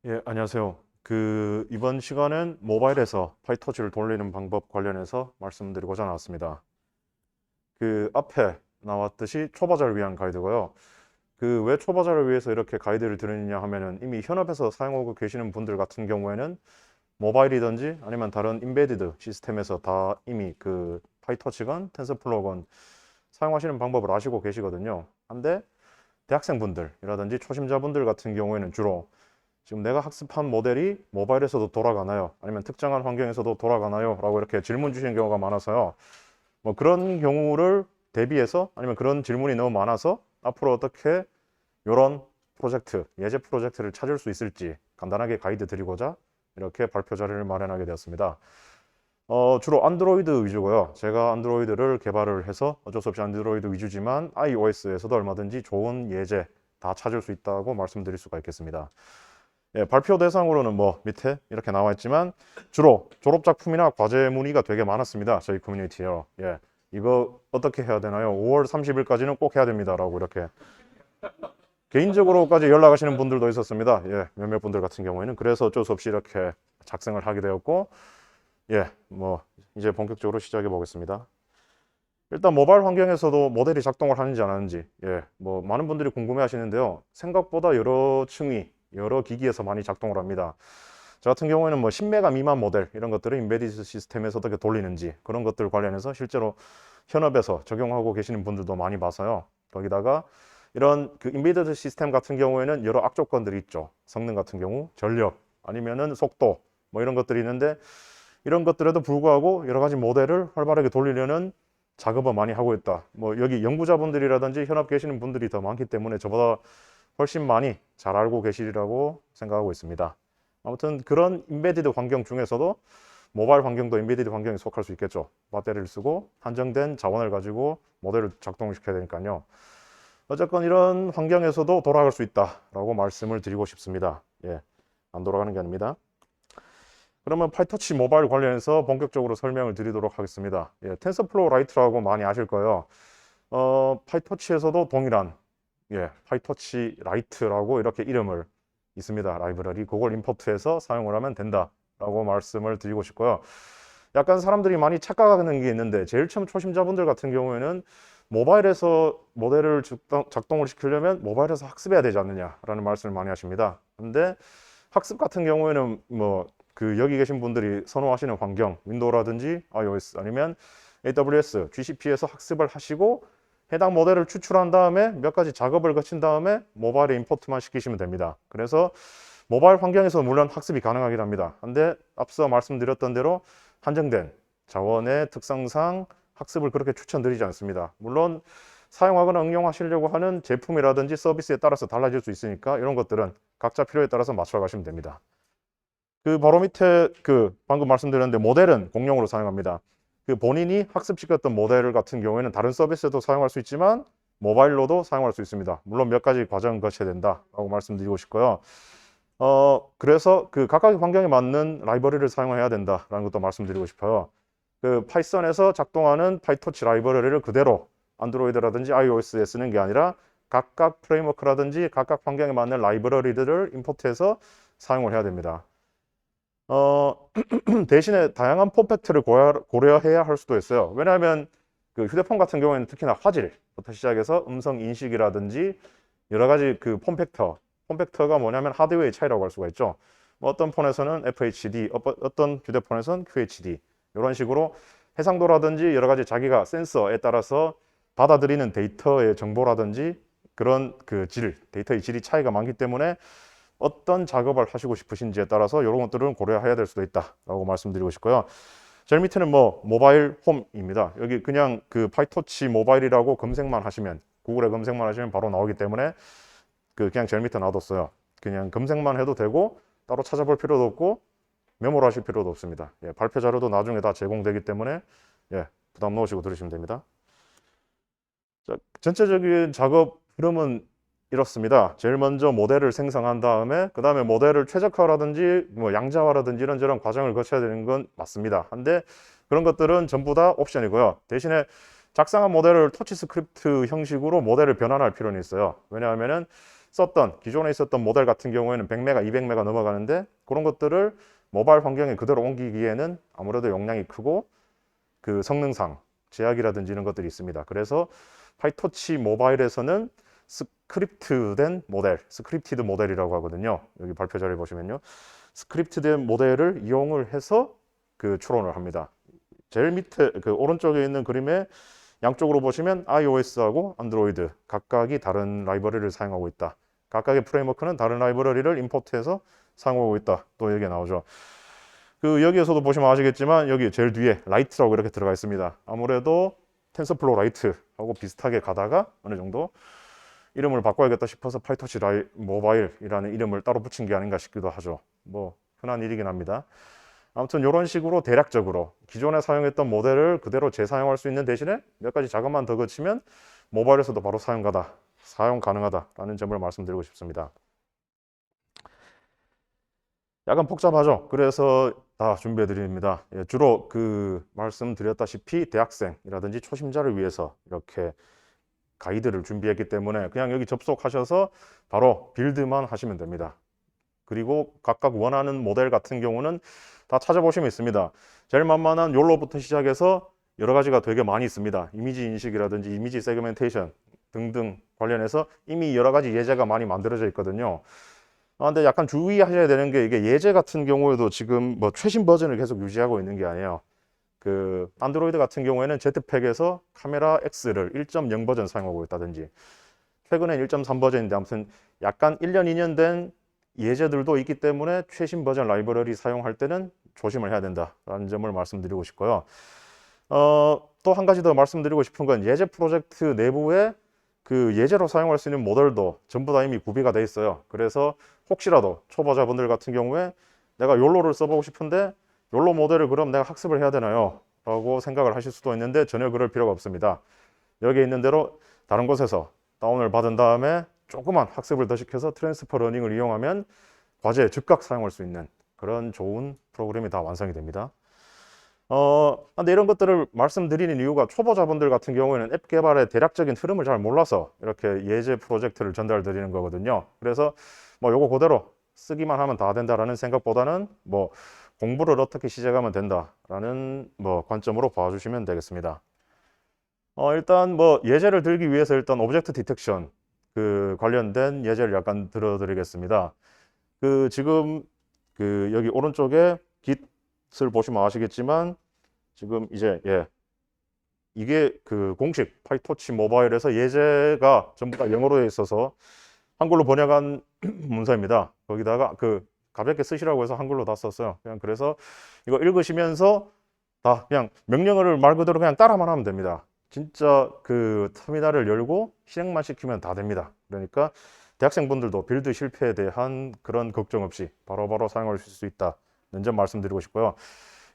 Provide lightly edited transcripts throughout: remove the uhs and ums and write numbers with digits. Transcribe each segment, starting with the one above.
예, 안녕하세요. 이번 시간은 모바일에서 파이터치를 돌리는 방법 관련해서 말씀드리고자 나왔습니다. 앞에 나왔듯이 초보자를 위한 가이드고요. 왜 초보자를 위해서 이렇게 가이드를 드리느냐 하면은 이미 현업에서 사용하고 계시는 분들 같은 경우에는 모바일이든지 아니면 다른 임베디드 시스템에서 다 이미 파이터치건 텐서플로우건 사용하시는 방법을 아시고 계시거든요. 한데 대학생분들이라든지 초심자분들 같은 경우에는 주로 지금 내가 학습한 모델이 모바일에서도 돌아가나요? 아니면 특정한 환경에서도 돌아가나요? 라고 이렇게 질문 주시는 경우가 많아서요. 뭐 그런 경우를 대비해서 아니면 그런 질문이 너무 많아서 앞으로 어떻게 이런 프로젝트, 예제 프로젝트를 찾을 수 있을지 간단하게 가이드 드리고자 이렇게 발표 자료를 마련하게 되었습니다. 주로 안드로이드 위주고요. 제가 안드로이드를 개발을 해서 어쩔 수 없이 안드로이드 위주지만 iOS에서도 얼마든지 좋은 예제 다 찾을 수 있다고 말씀드릴 수가 있겠습니다. 예, 발표 대상으로는 뭐 밑에 이렇게 나와 있지만 주로 졸업 작품이나 과제 문의가 되게 많았습니다. 저희 커뮤니티요. 예, 이거 어떻게 해야 되나요? 5월 30일까지는 꼭 해야 됩니다라고 이렇게 개인적으로까지 연락하시는 분들도 있었습니다. 예, 몇몇 분들 같은 경우에는 그래서 어쩔 수 없이 이렇게 작성을 하게 되었고, 예, 뭐 이제 본격적으로 시작해 보겠습니다. 일단 모바일 환경에서도 모델이 작동을 하는지 안 하는지, 예, 뭐 많은 분들이 궁금해 하시는데요. 생각보다 여러 층위, 여러 기기에서 많이 작동을 합니다. 저 같은 경우에는 뭐 10메가 미만 모델 이런 것들을 인베디드 시스템에서 어떻게 돌리는지 그런 것들 관련해서 실제로 현업에서 적용하고 계시는 분들도 많이 봐서요. 거기다가 이런 인베디드 시스템 같은 경우에는 여러 악조건들이 있죠. 성능 같은 경우, 전력, 아니면은 속도 뭐 이런 것들이 있는데 이런 것들에도 불구하고 여러 가지 모델을 활발하게 돌리려는 작업을 많이 하고 있다. 뭐 여기 연구자분들이라든지 현업 계시는 분들이 더 많기 때문에 저보다 훨씬 많이 잘 알고 계시리라고 생각하고 있습니다. 아무튼 그런 인베디드 환경 중에서도 모바일 환경도 인베디드 환경에 속할 수 있겠죠. 배터리를 쓰고 한정된 자원을 가지고 모델을 작동을 시켜야 되니까요. 어쨌건 이런 환경에서도 돌아갈 수 있다라고 말씀을 드리고 싶습니다. 예, 안 돌아가는 게 아닙니다. 그러면 파이터치 모바일 관련해서 본격적으로 설명을 드리도록 하겠습니다. 예, 텐서플로우 라이트라고 많이 아실 거예요. 파이터치에서도 동일한 파이터치 라이트라고 이렇게 이름을 있습니다. 라이브러리 그걸 임포트해서 사용을 하면 된다라고 말씀을 드리고 싶고요. 약간 사람들이 많이 착각하는 게 있는데 제일 처음 초심자분들 같은 경우에는 모바일에서 모델을 작동을 시키려면 모바일에서 학습해야 되지 않느냐라는 말씀을 많이 하십니다. 근데 학습 같은 경우에는 뭐 여기 계신 분들이 선호하시는 환경 윈도우라든지 iOS 아니면 AWS, GCP에서 학습을 하시고 해당 모델을 추출한 다음에 몇 가지 작업을 거친 다음에 모바일에 임포트만 시키시면 됩니다. 그래서 모바일 환경에서 물론 학습이 가능하긴 합니다. 근데 앞서 말씀드렸던 대로 한정된 자원의 특성상 학습을 그렇게 추천드리지 않습니다. 물론 사용하거나 응용하시려고 하는 제품이라든지 서비스에 따라서 달라질 수 있으니까 이런 것들은 각자 필요에 따라서 맞춰 가시면 됩니다. 바로 밑에 방금 말씀드렸는데 모델은 공용으로 사용합니다. 본인이 학습시켰던 모델 같은 경우에는 다른 서비스에도 사용할 수 있지만 모바일로도 사용할 수 있습니다. 물론 몇 가지 과정을 거쳐야 된다라고 말씀드리고 싶고요. 그래서 각각의 환경에 맞는 라이브러리를 사용해야 된다라는 것도 말씀드리고 싶어요. 파이썬에서 작동하는 파이토치 라이브러리를 그대로 안드로이드라든지 iOS에 쓰는 게 아니라 각각 프레임워크라든지 각각 환경에 맞는 라이브러리들을 임포트해서 사용을 해야 됩니다. 대신에 다양한 폼팩트를 고려해야 할 수도 있어요. 왜냐하면 휴대폰 같은 경우에는 특히나 화질부터 시작해서 음성 인식이라든지 여러 가지 폼팩터가 뭐냐면 하드웨어의 차이라고 할 수가 있죠. 뭐 어떤 폰에서는 FHD, 어떤 휴대폰에서는 QHD 이런 식으로 해상도라든지 여러 가지 자기가 센서에 따라서 받아들이는 데이터의 정보라든지 그런 데이터의 질이 차이가 많기 때문에 어떤 작업을 하시고 싶으신지에 따라서 이런 것들은 고려해야 될 수도 있다라고 말씀드리고 싶고요. 제일 밑에는 뭐 모바일 홈입니다. 여기 그냥 파이터치 모바일이라고 검색만 하시면 구글에 검색만 하시면 바로 나오기 때문에 그냥 제일 밑에 놔뒀어요. 그냥 검색만 해도 되고 따로 찾아볼 필요도 없고 메모를 하실 필요도 없습니다. 예, 발표 자료도 나중에 다 제공되기 때문에 부담 넣으시고 들으시면 됩니다. 자, 전체적인 작업 흐름은 이렇습니다. 제일 먼저 모델을 생성한 다음에 그 다음에 모델을 최적화라든지 뭐 양자화라든지 이런저런 과정을 거쳐야 되는 건 맞습니다. 한데 그런 것들은 전부 다 옵션이고요. 대신에 작성한 모델을 터치 스크립트 형식으로 모델을 변환할 필요는 있어요. 왜냐하면은 썼던 기존에 있었던 모델 같은 경우에는 100메가, 200메가 넘어가는데 그런 것들을 모바일 환경에 그대로 옮기기에는 아무래도 용량이 크고 그 성능상 제약이라든지 이런 것들이 있습니다. 그래서 파이토치 모바일에서는 스크립티드 모델이라고 하거든요. 여기 발표 자료에 보시면요. 스크립티드 모델을 이용을 해서 그 추론을 합니다. 제일 밑에 그 오른쪽에 있는 그림에 양쪽으로 보시면 iOS하고 안드로이드 각각이 다른 라이브러리를 사용하고 있다. 각각의 프레임워크는 다른 라이브러리를 임포트해서 사용하고 있다. 또 여기에 나오죠. 그 여기에서도 보시면 아시겠지만 여기 제일 뒤에 라이트라고 이렇게 들어가 있습니다. 아무래도 텐서플로우 라이트하고 비슷하게 가다가 어느 정도 이름을 바꿔야겠다 싶어서 파이토치 모바일이라는 이름을 따로 붙인 게 아닌가 싶기도 하죠. 뭐 흔한 일이긴 합니다. 아무튼 이런 식으로 대략적으로 기존에 사용했던 모델을 그대로 재사용할 수 있는 대신에 몇 가지 작업만 더 거치면 모바일에서도 바로 사용 가능하다라는 점을 말씀드리고 싶습니다. 약간 복잡하죠. 그래서 다 준비해 드립니다. 주로 그 말씀드렸다시피 대학생이라든지 초심자를 위해서 이렇게 가이드를 준비했기 때문에 그냥 여기 접속하셔서 바로 빌드만 하시면 됩니다. 그리고 각각 원하는 모델 같은 경우는 다 찾아보시면 있습니다. 제일 만만한 욜로부터 시작해서 여러 가지가 되게 많이 있습니다. 이미지 인식이라든지 이미지 세그멘테이션 등등 관련해서 이미 여러 가지 예제가 많이 만들어져 있거든요. 근데 약간 주의하셔야 되는 게 이게 예제 같은 경우에도 지금 뭐 최신 버전을 계속 유지하고 있는 게 아니에요. 그 안드로이드 같은 경우에는 제트팩에서 카메라 X를 1.0 버전 사용하고 있다든지 최근엔 1.3 버전인데 아무튼 약간 1년, 2년 된 예제들도 있기 때문에 최신 버전 라이브러리 사용할 때는 조심을 해야 된다라는 점을 말씀드리고 싶고요. 또 한 가지 더 말씀드리고 싶은 건 예제 프로젝트 내부에 그 예제로 사용할 수 있는 모델도 전부 다 이미 구비가 돼 있어요. 그래서 혹시라도 초보자분들 같은 경우에 내가 욜로를 써보고 싶은데 욜로 모델을 그럼 내가 학습을 해야 되나요? 라고 생각을 하실 수도 있는데 전혀 그럴 필요가 없습니다. 여기에 있는 대로 다른 곳에서 다운을 받은 다음에 조그만 학습을 더 시켜서 트랜스퍼 러닝을 이용하면 과제에 즉각 사용할 수 있는 그런 좋은 프로그램이 다 완성이 됩니다. 근데 이런 것들을 말씀드리는 이유가 초보자분들 같은 경우에는 앱 개발의 대략적인 흐름을 잘 몰라서 이렇게 예제 프로젝트를 전달 드리는 거거든요. 그래서 뭐 요거 그대로 쓰기만 하면 다 된다라는 생각보다는 뭐 공부를 어떻게 시작하면 된다라는 뭐 관점으로 봐주시면 되겠습니다. 일단 뭐 예제를 들기 위해서 일단 오브젝트 디텍션 그 관련된 예제를 약간 들어드리겠습니다. 그 지금 그 여기 오른쪽에 깃을 보시면 아시겠지만 지금 이제 이게 그 공식 파이토치 모바일에서 예제가 전부 다 영어로 되어 있어서 한글로 번역한 문서입니다. 거기다가 그 가볍게 쓰시라고 해서 한글로 다 썼어요. 그냥 그래서 이거 읽으시면서 다 그냥 명령어를 말 그대로 그냥 따라만 하면 됩니다. 진짜 그 터미널을 열고 실행만 시키면 다 됩니다. 그러니까 대학생분들도 빌드 실패에 대한 그런 걱정 없이 바로바로 사용할 수 있다는 점 말씀드리고 싶고요.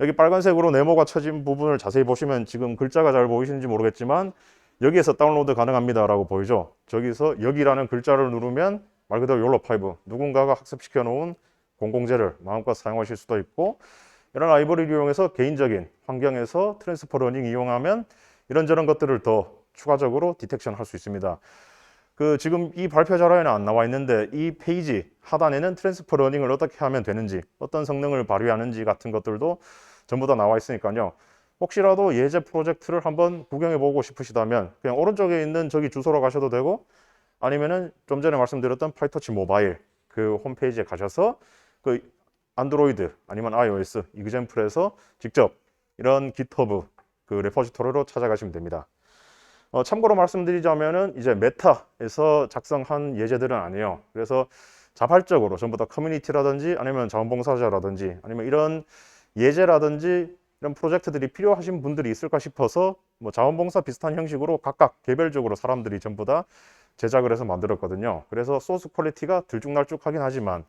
여기 빨간색으로 네모가 쳐진 부분을 자세히 보시면 지금 글자가 잘 보이시는지 모르겠지만 여기에서 다운로드 가능합니다 라고 보이죠. 저기서 여기라는 글자를 누르면 말 그대로 욜로5 누군가가 학습시켜 놓은 공공재를 마음껏 사용하실 수도 있고 이런 라이브러리를 이용해서 개인적인 환경에서 트랜스퍼 러닝 이용하면 이런저런 것들을 더 추가적으로 디텍션 할 수 있습니다. 그 지금 이 발표 자료에는 안 나와 있는데 이 페이지 하단에는 트랜스퍼 러닝을 어떻게 하면 되는지 어떤 성능을 발휘하는지 같은 것들도 전부 다 나와 있으니까요. 혹시라도 예제 프로젝트를 한번 구경해 보고 싶으시다면 그냥 오른쪽에 있는 저기 주소로 가셔도 되고 아니면은 좀 전에 말씀드렸던 파이토치 모바일 그 홈페이지에 가셔서 그 안드로이드 아니면 iOS 이그젬플에서 직접 이런 깃허브 그 레포지토리로 찾아가시면 됩니다. 참고로 말씀드리자면은 이제 메타에서 작성한 예제들은 아니에요. 그래서 자발적으로 전부 다 커뮤니티라든지 아니면 자원봉사자라든지 아니면 이런 예제라든지 이런 프로젝트들이 필요하신 분들이 있을까 싶어서 뭐 자원봉사 비슷한 형식으로 각각 개별적으로 사람들이 전부 다 제작을 해서 만들었거든요. 그래서 소스 퀄리티가 들쭉날쭉하긴 하지만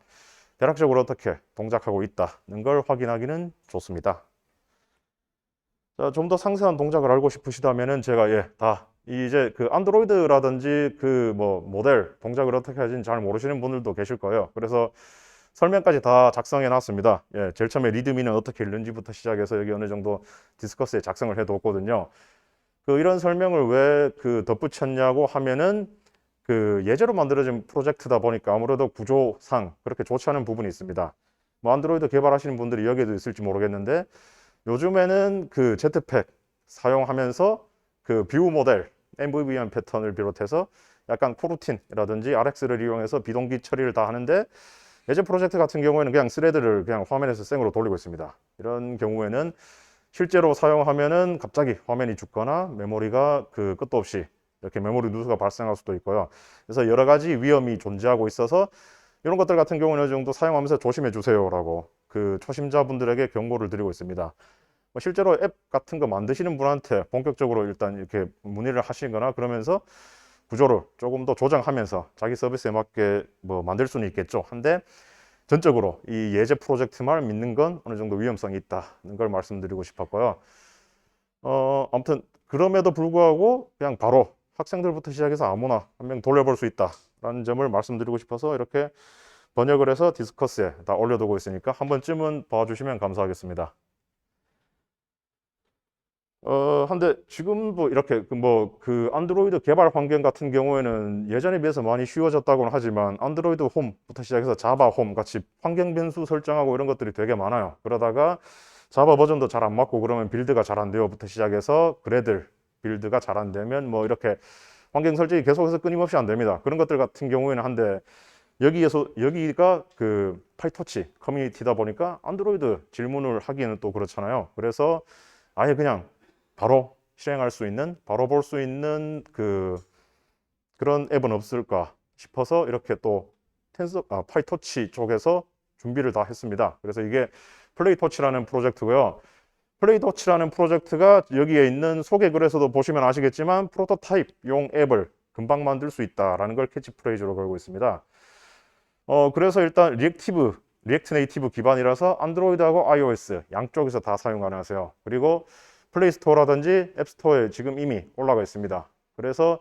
대략적으로 어떻게 동작하고 있다는 걸 확인하기는 좋습니다. 자, 좀 더 상세한 동작을 알고 싶으시다면은 제가 다 이제 그 안드로이드라든지 그 뭐 모델 동작을 어떻게 하는지 잘 모르시는 분들도 계실 거예요. 그래서 설명까지 다 작성해 놨습니다. 제일 처음에 리드미는 어떻게 읽는지부터 시작해서 여기 어느 정도 디스커스에 작성을 해 뒀거든요. 그 이런 설명을 왜 그 덧붙였냐고 하면은 그 예제로 만들어진 프로젝트다 보니까 아무래도 구조상 그렇게 좋지 않은 부분이 있습니다. 뭐 안드로이드 개발하시는 분들이 여기에도 있을지 모르겠는데 요즘에는 그 제트팩 사용하면서 그 뷰 모델 MVVM 패턴을 비롯해서 약간 코루틴이라든지 RX를 이용해서 비동기 처리를 다 하는데 예제 프로젝트 같은 경우에는 그냥 스레드를 그냥 화면에서 생으로 돌리고 있습니다. 이런 경우에는 실제로 사용하면은 갑자기 화면이 죽거나 메모리가 그 끝도 없이 이렇게 메모리 누수가 발생할 수도 있고요. 그래서 여러 가지 위험이 존재하고 있어서 이런 것들 같은 경우는 어느 정도 사용하면서 조심해 주세요라고 그 초심자분들에게 경고를 드리고 있습니다. 뭐 실제로 앱 같은 거 만드시는 분한테 본격적으로 일단 이렇게 문의를 하시거나 그러면서 구조를 조금 더 조정하면서 자기 서비스에 맞게 뭐 만들 수는 있겠죠. 한데 전적으로 이 예제 프로젝트만 믿는 건 어느 정도 위험성이 있다는 걸 말씀드리고 싶었고요. 아무튼 그럼에도 불구하고 그냥 바로 학생들부터 시작해서 아무나 한 명 돌려볼 수 있다라는 점을 말씀드리고 싶어서 이렇게 번역을 해서 디스커스에 다 올려두고 있으니까 한 번쯤은 봐주시면 감사하겠습니다. 한데 지금도 이렇게 그 안드로이드 개발 환경 같은 경우에는 예전에 비해서 많이 쉬워졌다고는 하지만 안드로이드 홈부터 시작해서 자바 홈 같이 환경 변수 설정하고 이런 것들이 되게 많아요. 그러다가 자바 버전도 잘 안 맞고 그러면 빌드가 잘 안 돼요부터 시작해서 그래들 빌드가 잘 안 되면 뭐 이렇게 환경 설정이 계속해서 끊임없이 안 됩니다. 그런 것들 같은 경우에는 한데 여기가 그 파이터치 커뮤니티다 보니까 안드로이드 질문을 하기에는 또 그렇잖아요. 그래서 아예 그냥 바로 실행할 수 있는, 바로 볼 수 있는 그런 앱은 없을까 싶어서 이렇게 또 파이터치 쪽에서 준비를 다 했습니다. 그래서 이게 플레이토치라는 프로젝트고요. 플레이토치라는 프로젝트가 여기에 있는 소개글에서도 보시면 아시겠지만 프로토타입용 앱을 금방 만들 수 있다라는 걸 캐치프레이즈로 걸고 있습니다. 그래서 일단 리액트 네이티브 기반이라서 안드로이드하고 iOS 양쪽에서 다 사용 가능하세요. 그리고 플레이스토어라든지 앱스토어에 지금 이미 올라가 있습니다. 그래서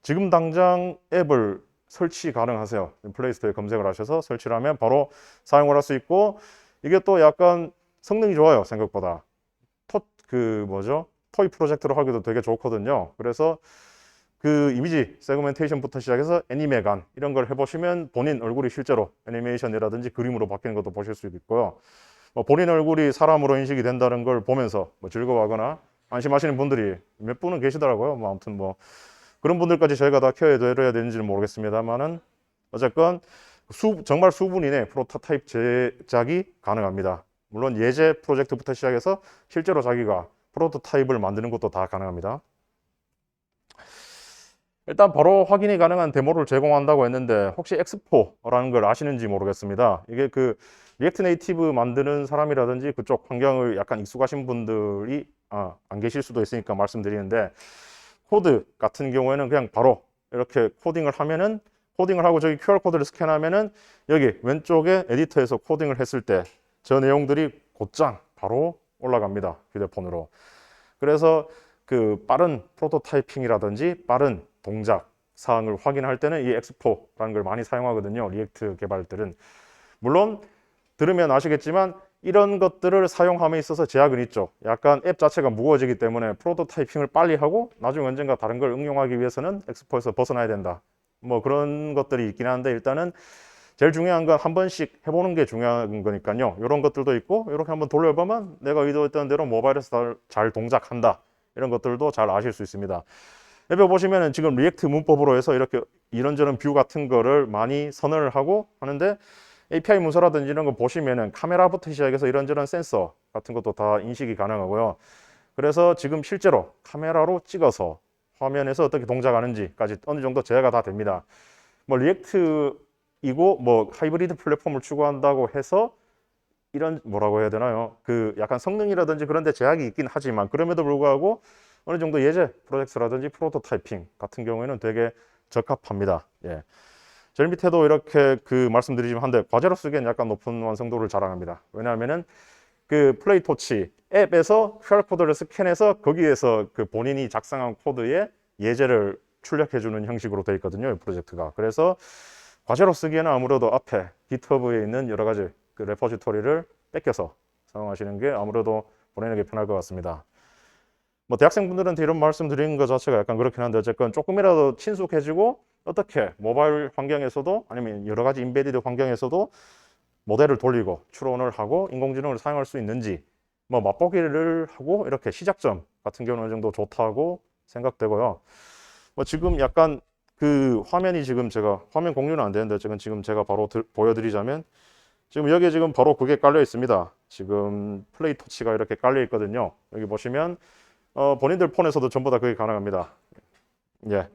지금 당장 앱을 설치 가능하세요. 플레이스토어에 검색을 하셔서 설치를 하면 바로 사용을 할 수 있고 이게 또 약간 성능이 좋아요. 생각보다. 토이 프로젝트로 하기도 되게 좋거든요. 그래서 그 이미지 세그멘테이션부터 시작해서 애니메간 이런 걸 해보시면 본인 얼굴이 실제로 애니메이션이라든지 그림으로 바뀌는 것도 보실 수 있고요. 본인 얼굴이 사람으로 인식이 된다는 걸 보면서 즐거워하거나 안심하시는 분들이 몇 분은 계시더라고요. 아무튼 그런 분들까지 저희가 다 케어해드려야 되는지는 모르겠습니다만은 어쨌건 정말 수분 이내 프로토타입 제작이 가능합니다. 물론 예제 프로젝트부터 시작해서 실제로 자기가 프로토타입을 만드는 것도 다 가능합니다. 일단 바로 확인이 가능한 데모를 제공한다고 했는데 혹시 엑스포라는 걸 아시는지 모르겠습니다. 이게 그 리액트 네이티브 만드는 사람이라든지 그쪽 환경을 약간 익숙하신 분들이 안 계실 수도 있으니까 말씀드리는데 코드 같은 경우에는 그냥 바로 이렇게 코딩을 하면은 코딩을 하고 저기 QR코드를 스캔하면은 여기 왼쪽에 에디터에서 코딩을 했을 때 저 내용들이 곧장 바로 올라갑니다. 휴대폰으로. 그래서 그 빠른 프로토타이핑이라든지 빠른 동작 사항을 확인할 때는 이 엑스포라는 걸 많이 사용하거든요. 리액트 개발들은. 물론 들으면 아시겠지만 이런 것들을 사용함에 있어서 제약은 있죠. 약간 앱 자체가 무거워지기 때문에 프로토타이핑을 빨리 하고 나중에 언젠가 다른 걸 응용하기 위해서는 엑스포에서 벗어나야 된다. 그런 것들이 있긴 한데 일단은 제일 중요한 건 한 번씩 해보는 게 중요한 거니까요. 이런 것들도 있고 이렇게 한번 돌려보면 내가 의도했던 대로 모바일에서 잘 동작한다. 이런 것들도 잘 아실 수 있습니다. 앱에 보시면은 지금 리액트 문법으로 해서 이렇게 이런저런 뷰 같은 거를 많이 선언을 하고 하는데 API 문서라든지 이런 거 보시면은 카메라부터 시작해서 이런저런 센서 같은 것도 다 인식이 가능하고요. 그래서 지금 실제로 카메라로 찍어서 화면에서 어떻게 동작하는지까지 어느 정도 제어가 다 됩니다. 리액트이고 하이브리드 플랫폼을 추구한다고 해서 이런 뭐라고 해야 되나요? 그 약간 성능이라든지 그런 데 제약이 있긴 하지만 그럼에도 불구하고 어느 정도 예제 프로젝트라든지 프로토타이핑 같은 경우에는 되게 적합합니다. 예. 제일 밑에도 이렇게 말씀드리지만 한데 과제로 쓰기엔 약간 높은 완성도를 자랑합니다. 왜냐하면은 그 플레이토치 앱에서 QR코드를 스캔해서 거기에서 그 본인이 작성한 코드에 예제를 출력해주는 형식으로 되어 있거든요. 이 프로젝트가. 그래서 과제로 쓰기에는 아무래도 앞에 GitHub에 있는 여러 가지 그 레포지토리를 뺏겨서 사용하시는 게 아무래도 본인에게 편할 것 같습니다. 뭐 대학생분들한테 이런 말씀 드리는 것 자체가 약간 그렇긴 한데 어쨌건 조금이라도 친숙해지고 어떻게 모바일 환경에서도 아니면 여러 가지 인베디드 환경에서도 모델을 돌리고 추론을 하고 인공지능을 사용할 수 있는지 뭐 맛보기를 하고 이렇게 시작점 같은 경우는 어느 정도 좋다고 생각되고요. 뭐 지금 약간 그 화면이 지금 제가 화면 공유는 안 되는데 지금 제가 바로 보여드리자면 지금 여기에 지금 바로 그게 깔려 있습니다. 지금 플레이 토치가 이렇게 깔려 있거든요. 여기 보시면 본인들 폰에서도 전부 다 그게 가능합니다. 예,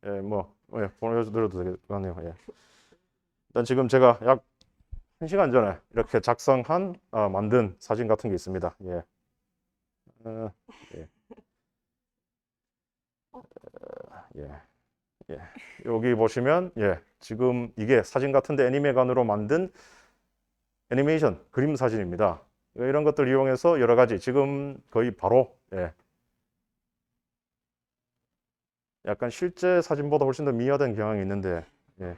예, 뭐 보여드려도 되겠네요. 예. 일단 지금 제가 약 1시간 전에 이렇게 작성한 만든 사진 같은 게 있습니다. 예. 어, 예. 예. 예. 여기 보시면 예. 지금 이게 사진 같은데 애니메이션으로 만든 애니메이션 그림 사진입니다. 이런 것들 이용해서 여러 가지 지금 거의 바로 예. 약간 실제 사진보다 훨씬 더 미화된 경향이 있는데 예.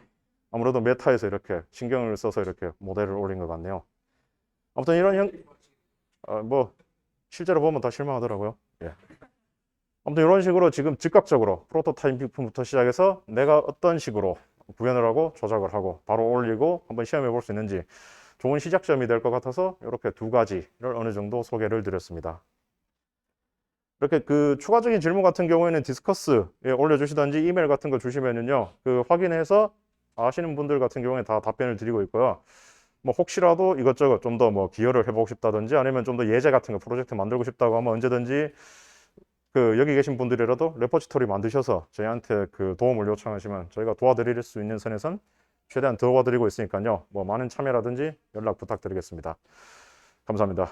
아무래도 메타에서 이렇게 신경을 써서 이렇게 모델을 올린 것 같네요. 아무튼 이런 뭐 실제로 보면 다 실망하더라고요. 예. 아무튼 이런 식으로 지금 즉각적으로 프로토타입부터 시작해서 내가 어떤 식으로 구현을 하고 조작을 하고 바로 올리고 한번 시험해 볼 수 있는지 좋은 시작점이 될 것 같아서 이렇게 두 가지를 어느 정도 소개를 드렸습니다. 이렇게 그 추가적인 질문 같은 경우에는 디스커스에 올려주시든지 이메일 같은 거 주시면은요 그 확인해서 아시는 분들 같은 경우에 다 답변을 드리고 있고요. 뭐 혹시라도 이것저것 좀 더 뭐 기여를 해보고 싶다든지 아니면 좀 더 예제 같은 거 프로젝트 만들고 싶다고 하면 언제든지 그 여기 계신 분들이라도 레포지토리 만드셔서 저희한테 그 도움을 요청하시면 저희가 도와드릴 수 있는 선에선 최대한 도와드리고 있으니까요. 뭐 많은 참여라든지 연락 부탁드리겠습니다. 감사합니다.